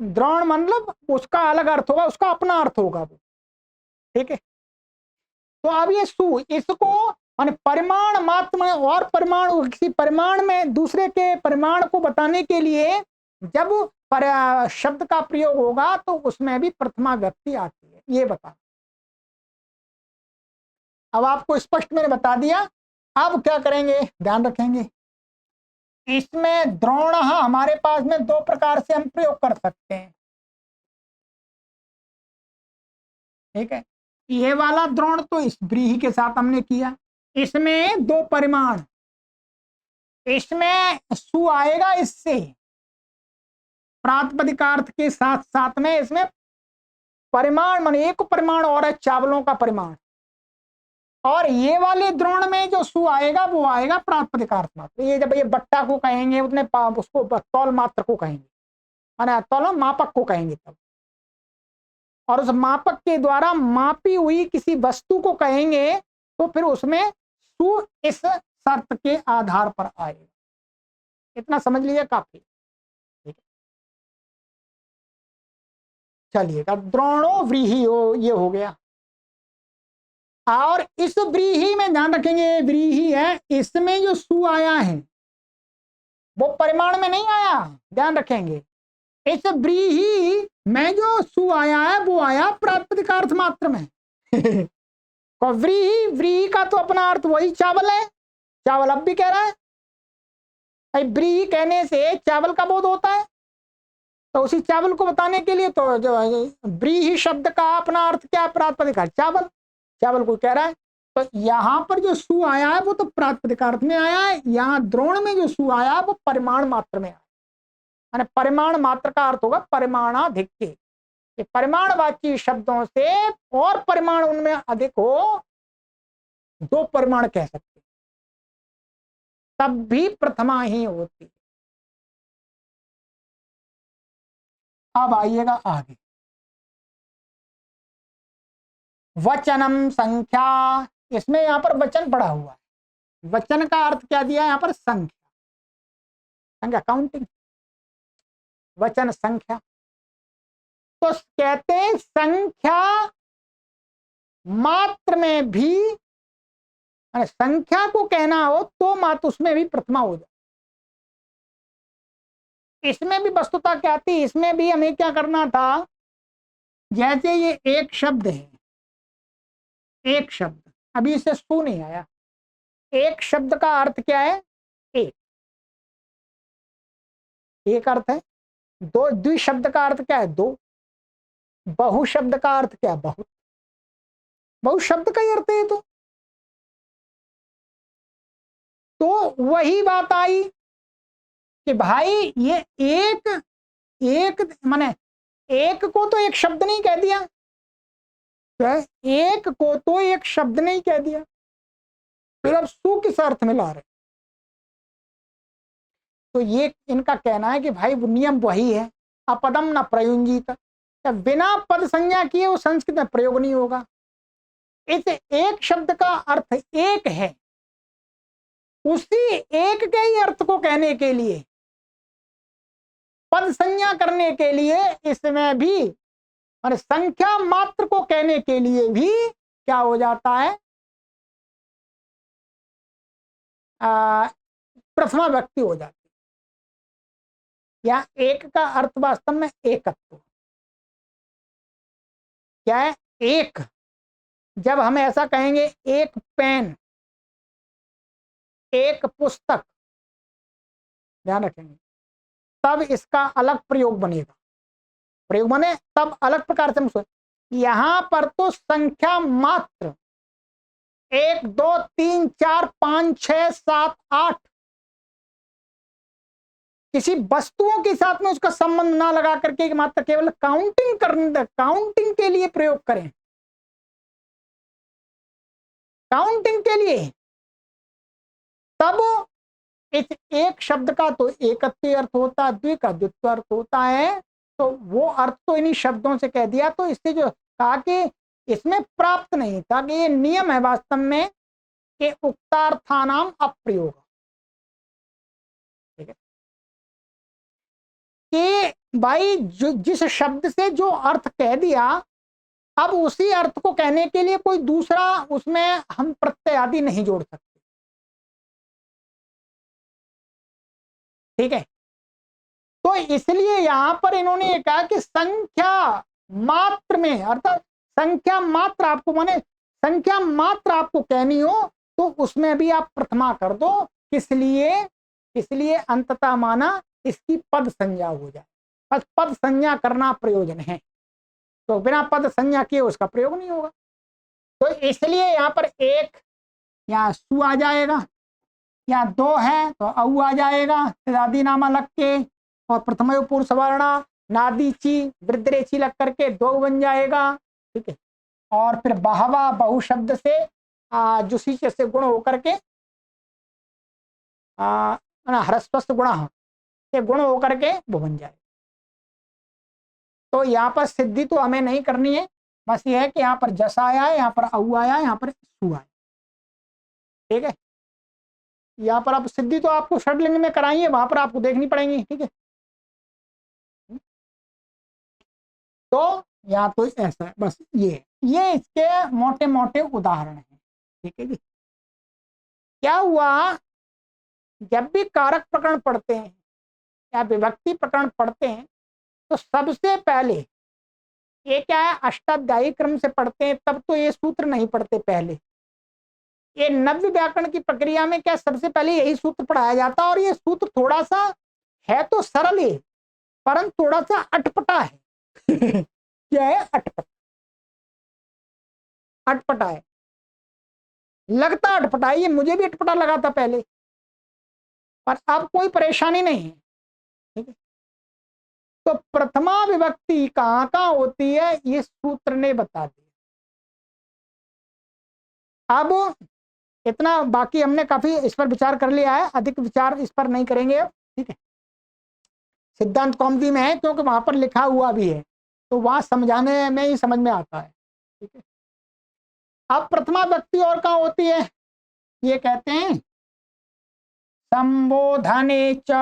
द्रोण मतलब उसका अलग अर्थ होगा, उसका अपना अर्थ होगा वो, ठीक है। तो अब ये सु, इसको माने परिमाण मात्र में और परिमाण, किसी परिमाण में दूसरे के परिमाण को बताने के लिए जब शब्द का प्रयोग होगा तो उसमें भी प्रथमा व्यक्ति आती है, ये बता। अब आपको स्पष्ट मैंने बता दिया। अब क्या करेंगे, ध्यान रखेंगे। इसमें द्रोण हमारे पास में दो प्रकार से हम प्रयोग कर सकते हैं, ठीक है। ये वाला द्रोण तो इस व्रीहि के साथ हमने किया, इसमें दो परिमाण, इसमें सु आएगा, इससे प्रातिपदिकार्थ के साथ साथ में इसमें परिमाण मान एक परिमाण और है, चावलों का परिमाण। और ये वाले द्रोण में जो सु आएगा वो आएगा प्रातिपदिकार्थ मात्र। ये जब ये बट्टा को कहेंगे उतने उसको तौल मात्र को कहेंगे, माने तौल मापक को कहेंगे तब, और उस मापक के द्वारा मापी हुई किसी वस्तु को कहेंगे तो फिर उसमें सु इस शर्त के आधार पर आएगा। इतना समझ लीजिए काफी, ठीक है। चलिएगा, द्रोणो व्रीहि हो, ये हो गया। और इस व्रीहि में ध्यान रखेंगे, व्रीहि है, इसमें जो सु आया है वो परिमाण में नहीं आया, ध्यान रखेंगे। इस व्रीहि में जो सु आया है वो आया प्रातिपदिक अर्थ मात्र में। और व्रीहि, व्रीहि का तो अपना अर्थ वही चावल है, चावल अब भी कह रहा है। व्रीहि कहने से चावल का बोध होता है, तो उसी चावल को बताने के लिए तो जो व्रीहि शब्द का अपना अर्थ क्या है, प्रातिपदिक अर्थ चावल, चावल को कह रहा है। तो यहां पर जो सु आया है वो तो प्रातिपदिक अर्थ में आया है, यहाँ द्रोण में जो सु आया है वो परिमाण मात्र में आया, यानी परिमाण मात्र का अर्थ होगा परिमाणाधिक्य। परिमाणवाची शब्दों से और परिमाण उनमें अधिक हो, दो परिमाण कह सकते, तब भी प्रथमा ही होती। अब आइएगा आगे, वचनम संख्या। इसमें यहां पर वचन पड़ा हुआ है, वचन का अर्थ क्या दिया यहां पर, संख्या, संख्या काउंटिंग, वचन संख्या। तो कहते हैं संख्या मात्र में भी, संख्या को कहना हो तो मात्र उसमें भी प्रथमा हो जाए। इसमें भी वस्तुता क्या थी, इसमें भी हमें क्या करना था, जैसे ये एक शब्द है, एक शब्द, अभी इसे सु नहीं आया, एक शब्द का अर्थ क्या है, एक, एक अर्थ है। दो, द्विशब्द का अर्थ क्या है, दो। बहु शब्द का अर्थ क्या है, बहुत, बहु शब्द का ही अर्थ है। तो वही बात आई कि भाई ये एक, एक माने एक को तो एक शब्द नहीं कह दिया, एक को तो एक शब्द नहीं कह दिया, फिर अब सु किस अर्थ में ला रहे। तो ये इनका कहना है कि भाई वो नियम वही है, अपदम न प्रयुंजित, बिना पद संज्ञा किए वो संस्कृत में प्रयोग नहीं होगा। इस एक शब्द का अर्थ एक है, उसी एक के ही अर्थ को कहने के लिए, पद संज्ञा करने के लिए, इसमें भी और संख्या मात्र को कहने के लिए भी क्या हो जाता है, प्रथमा व्यक्ति हो जाती है। या एक का अर्थ वास्तव में एकत्व क्या है, एक, जब हम ऐसा कहेंगे एक पेन, एक पुस्तक, ध्यान रखेंगे, तब इसका अलग प्रयोग बनेगा, प्रयोग बने तब अलग प्रकार से हम, यहां पर तो संख्या मात्र 1 2 3 4 5 6 7 8, किसी वस्तुओं के साथ में उसका संबंध ना लगा करके मात्र केवल काउंटिंग करने, काउंटिंग के लिए प्रयोग करें, काउंटिंग के लिए, तब इस एक शब्द का तो एकत्व अर्थ होता है, द्वि का द्वित्व अर्थ होता है। तो वो अर्थ तो इन्हीं शब्दों से कह दिया। तो इससे जो कहा कि इसमें प्राप्त नहीं था, कि ये नियम है वास्तव में कि उक्तार्थानाम अप्रयोग, ठीक है, कि भाई जो जिस शब्द से जो अर्थ कह दिया, अब उसी अर्थ को कहने के लिए कोई दूसरा उसमें हम प्रत्यय आदि नहीं जोड़ सकते, ठीक है। तो इसलिए यहां पर इन्होंने ये कहा कि संख्या मात्र में, अर्थात संख्या मात्र आपको माने संख्या मात्र आपको कहनी हो तो उसमें भी आप प्रथमा कर दो, इसलिए इसलिए अंततः माना इसकी पद संज्ञा हो जाए, बस पद संज्ञा करना प्रयोजन है, तो बिना पद संज्ञा किए उसका प्रयोग नहीं होगा। तो इसलिए यहाँ पर एक, यहाँ सु आ जाएगा, यहाँ दो है तो औ आ जाएगा आदि नामा लग के, और प्रथम पुरुष वर्णा नादीची वृद्धरेची लग करके दो बन जाएगा, ठीक है। और फिर बहवा बहु शब्द से जुसी से गुण होकर के ह्रस्वस्त गुण से गुण होकर के वो बन जाए। तो यहाँ पर सिद्धि तो हमें नहीं करनी है, बस ये है कि यहाँ पर जस आया है, यहाँ पर औ आया, यहाँ पर सु आया, ठीक है। यहाँ पर आप सिद्धि तो आपको षडलिंग में कराइए, वहां पर आपको देखनी पड़ेगी, ठीक है। तो यहाँ तो ऐसा है, बस ये इसके मोटे मोटे उदाहरण हैं, ठीक है जी। क्या हुआ जब भी कारक प्रकरण पढ़ते हैं या विभक्ति प्रकरण पढ़ते हैं तो सबसे पहले ये क्या है, अष्टाध्यायी क्रम से पढ़ते हैं, तब तो ये सूत्र नहीं पढ़ते पहले। ये नव्य व्याकरण की प्रक्रिया में क्या सबसे पहले यही सूत्र पढ़ाया जाता है, और ये सूत्र थोड़ा सा है तो सरल है परंतु थोड़ा सा अटपटा है। क्या है, अटपटा है, लगता अटपटा है, ये मुझे भी अटपटा लगा था पहले, पर अब कोई परेशानी नहीं है। ठीक है, तो प्रथमा विभक्ति कहां कहां होती है ये सूत्र ने बता दिया। अब इतना, बाकी हमने काफी इस पर विचार कर लिया है, अधिक विचार इस पर नहीं करेंगे अब। ठीक है, सिद्धांत कौमुदी में है क्योंकि वहां पर लिखा हुआ भी है, तो वहां समझाने में ही समझ में आता है। ठीक है, अब प्रथमा व्यक्ति और कहां होती है, ये कहते हैं संबोधने च,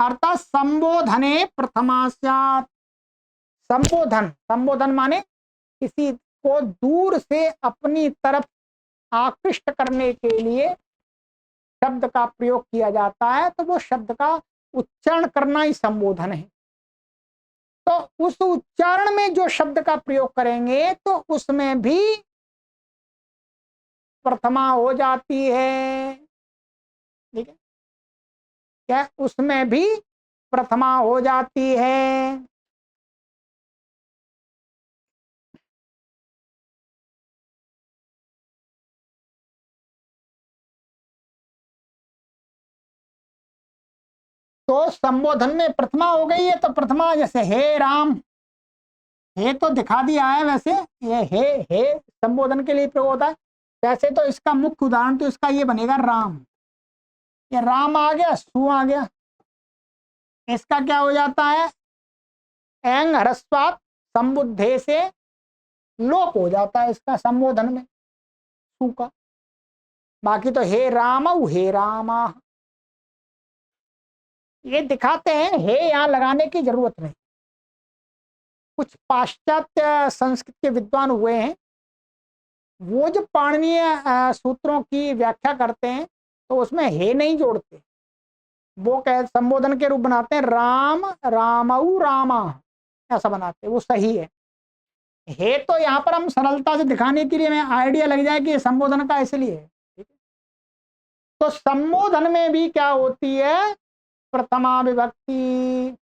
अर्थात संबोधने प्रथमा स्यात्। संबोधन, संबोधन माने किसी को दूर से अपनी तरफ आकृष्ट करने के लिए शब्द का प्रयोग किया जाता है, तो वो शब्द का उच्चारण करना ही संबोधन है। तो उस उच्चारण में जो शब्द का प्रयोग करेंगे तो उसमें भी प्रथमा हो जाती है। ठीक है, क्या उसमें भी प्रथमा हो जाती है। तो संबोधन में प्रथमा हो गई है, तो प्रथमा जैसे हे राम, हे तो दिखा दिया है, वैसे ये हे संबोधन के लिए प्रयोग होता है। वैसे तो इसका मुख्य उदाहरण तो इसका ये बनेगा राम, ये राम आ गया, सु आ गया, इसका क्या हो जाता है, एंग ह्रस्वात संबुद्धे से लोप हो जाता है इसका संबोधन में, सु का। बाकी तो हे राम, हे रामा, ये दिखाते हैं, हे यहां लगाने की जरूरत नहीं। कुछ पाश्चात्य संस्कृत के विद्वान हुए हैं, वो जो पाणिनीय सूत्रों की व्याख्या करते हैं तो उसमें हे नहीं जोड़ते, वो कह संबोधन के रूप बनाते हैं राम रामऊ रामा, ऐसा बनाते हैं, वो सही है। हे तो यहाँ पर हम सरलता से दिखाने के लिए हमें आइडिया लग जाए कि ये संबोधन का इसलिए है। ठीक है, तो संबोधन में भी क्या होती है, प्रथमा विभक्ति।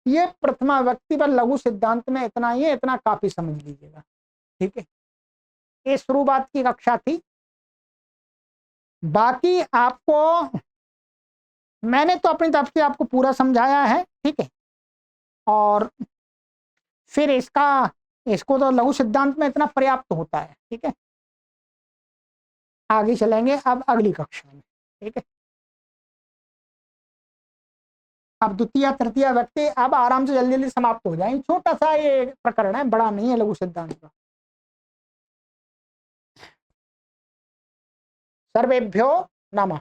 ये प्रथमा विभक्ति पर लघु सिद्धांत में इतना ही है, इतना काफी समझ लीजिएगा। ठीक है, ये शुरुआत की कक्षा थी। बाकी आपको मैंने तो अपनी तरफ से आपको पूरा समझाया है। ठीक है, और फिर इसको तो लघु सिद्धांत में इतना पर्याप्त होता है। ठीक है, आगे चलेंगे अब अगली कक्षा में। ठीक है, अब द्वितीय तृतीय व्यक्ति अब आराम से जल्दी जल्दी समाप्त हो जाए, छोटा सा ये प्रकरण है, बड़ा नहीं है लघु सिद्धांत का। सर्वेभ्यो नमः।